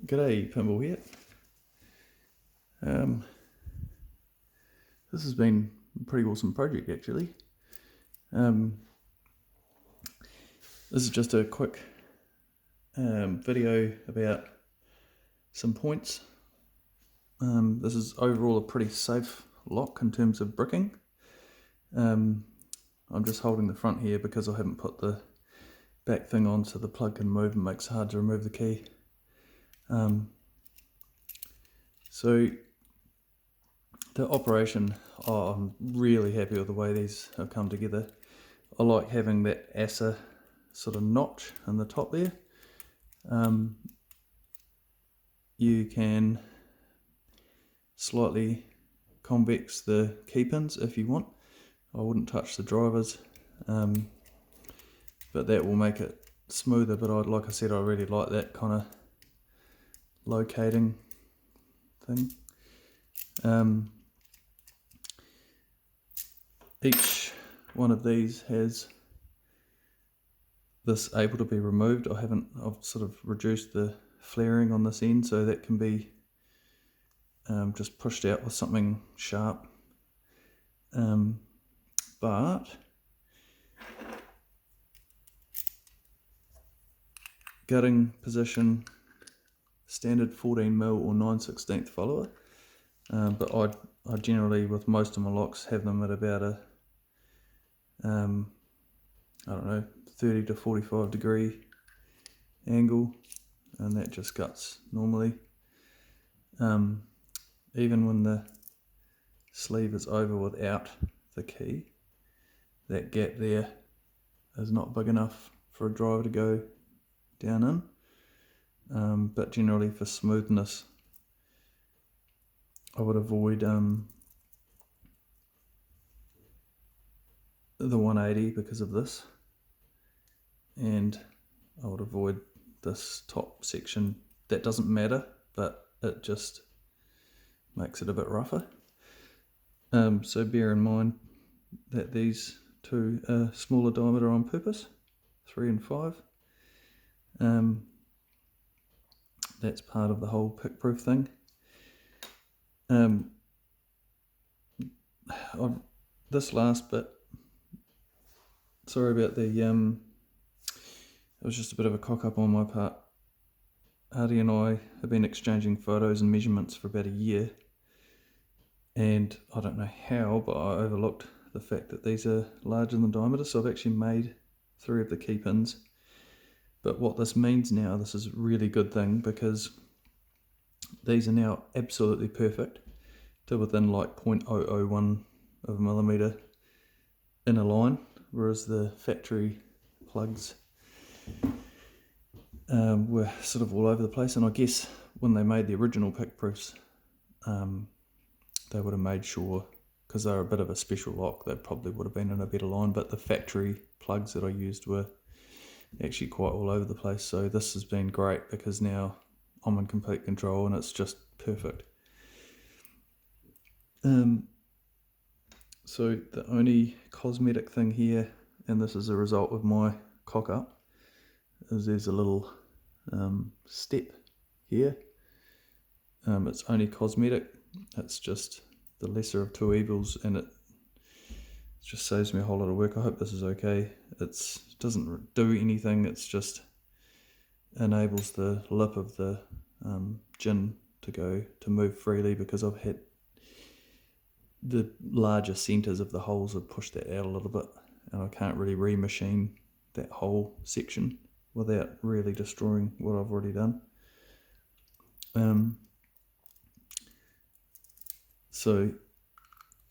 G'day, Pinball here. This has been a pretty awesome project actually. This is just a quick video about some points. This is overall a pretty safe lock in terms of bricking. I'm just holding the front here because I haven't put the back thing on so the plug can move and makes it hard to remove the key. So the operation, I'm really happy with the way these have come together. I like having that ASA sort of notch in the top there. You can slightly convex the key pins if you want. I wouldn't touch the drivers, but that will make it smoother. But like I said, I really like that kind of locating thing. Each one of these has this able to be removed. I've sort of reduced the flaring on this end so that can be just pushed out with something sharp. But gutting position, standard 14mm or 9/16 follower, but I generally, with most of my locks, have them at about a I don't know, 30 to 45 degree angle, and that just guts normally. Even when the sleeve is over without the key, that gap there is not big enough for a driver to go down in. But generally for smoothness, I would avoid the 180 because of this, and I would avoid this top section. That doesn't matter, but it just makes it a bit rougher. So bear in mind that these two are smaller diameter on purpose, 3 and 5. That's part of the whole pick-proof thing. This last bit, sorry about the it was just a bit of a cock up on my part. Hardy and I have been exchanging photos and measurements for about a year, and I don't know how, but I overlooked the fact that these are larger than diameter, so I've actually made 3 of the key pins. But what this means now, this is a really good thing, because these are now absolutely perfect to within like 0.001 of a millimeter in a line, whereas the factory plugs were sort of all over the place. And I guess when they made the original Pickproofs, they would have made sure, because they're a bit of a special lock, they probably would have been in a better line, but the factory plugs that I used were actually quite all over the place. So this has been great because now I'm in complete control and it's just perfect. So the only cosmetic thing here, and this is a result of my cock up, is there's a little step here. It's only cosmetic. It's just the lesser of two evils, and it just saves me a whole lot of work. I hope this is okay. It doesn't do anything. It's just enables the lip of the gin to move freely, because I've had the larger centres of the holes have pushed that out a little bit, and I can't really remachine that whole section without really destroying what I've already done. So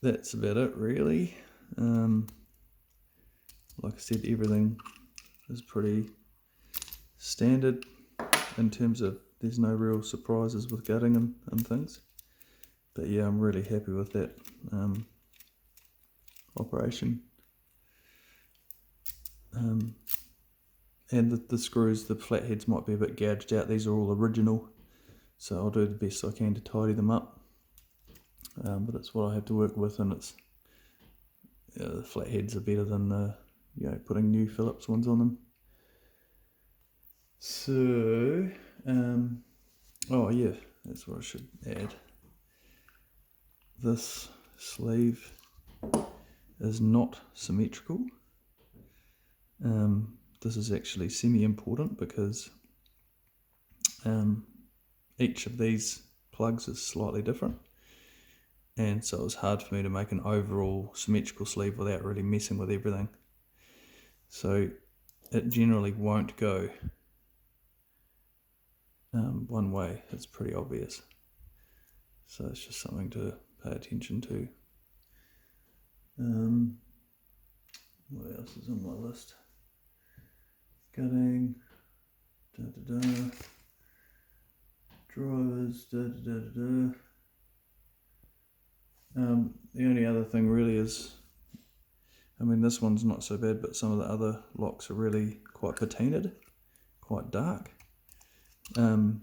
that's about it really. Like I said, everything is pretty standard in terms of there's no real surprises with gutting and things. But yeah, I'm really happy with that operation. And the screws, the flatheads might be a bit gouged out. These are all original, so I'll do the best I can to tidy them up. But it's what I have to work with, and it's the flatheads are better than putting new Phillips ones on them. So Oh yeah, that's what I should add. This sleeve is not symmetrical. This is actually semi-important because each of these plugs is slightly different, and so it was hard for me to make an overall symmetrical sleeve without really messing with everything. So it generally won't go one way. It's pretty obvious, so it's just something to pay attention to. What else is on my list? Cutting, drivers, the only other thing really is, I mean, this one's not so bad, but some of the other locks are really quite patinaed, quite dark. And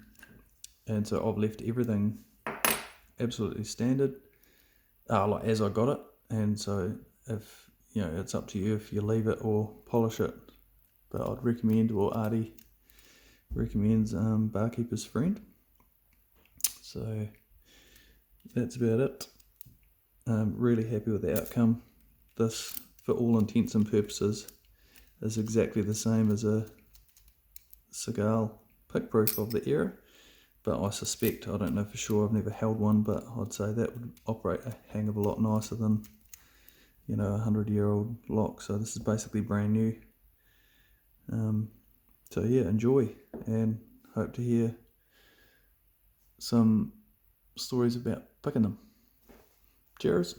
so I've left everything absolutely standard, like as I got it. And so if, you know, it's up to you if you leave it or polish it. But I'd recommend, or Artie recommends, Barkeeper's Friend. So that's about it. Really happy with the outcome. This, for all intents and purposes, is exactly the same as a Segal Pickproof of the era, but I suspect, I don't know for sure, I've never held one, but I'd say that would operate a hang of a lot nicer than, you know, a 100-year-old lock. So this is basically brand new. So yeah, enjoy, and hope to hear some stories about picking them. Cheers.